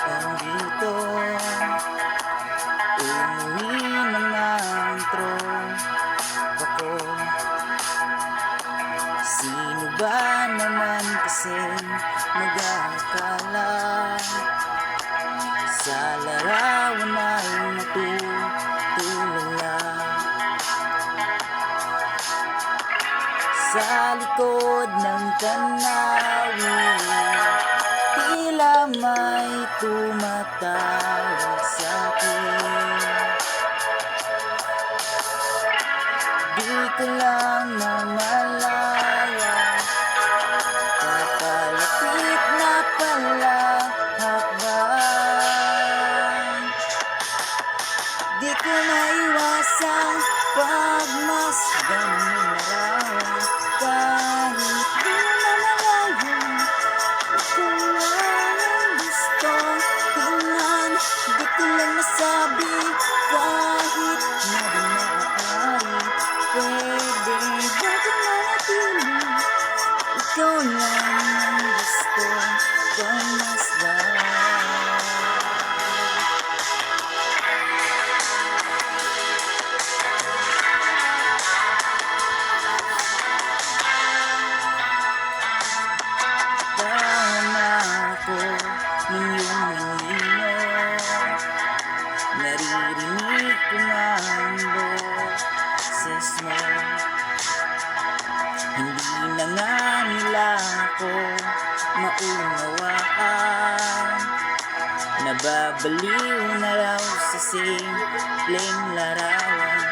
Nandito, umuwi ng antro ako. Sino ba naman kasing mag-aakala sa larawan ay matutulala? Sa likod ng tanawin, tila may tumatawag sa'kin. Di ko lang namalayan, papalapit na pala hakbang. Di ko maiwasang pagmasdan ng larawan, kahit di na malayo. Ito lang ang gustong tingnan, di ko lang masabi kahit na di maaari. Pwede ba kung manatili? Ikaw lang ang gustong pagmasdan. Ng iyong anino, naririnig ko nga ang boses mo. Hindi na nga nila ako maunawaan, nababaliw na raw sa simpleng larawan.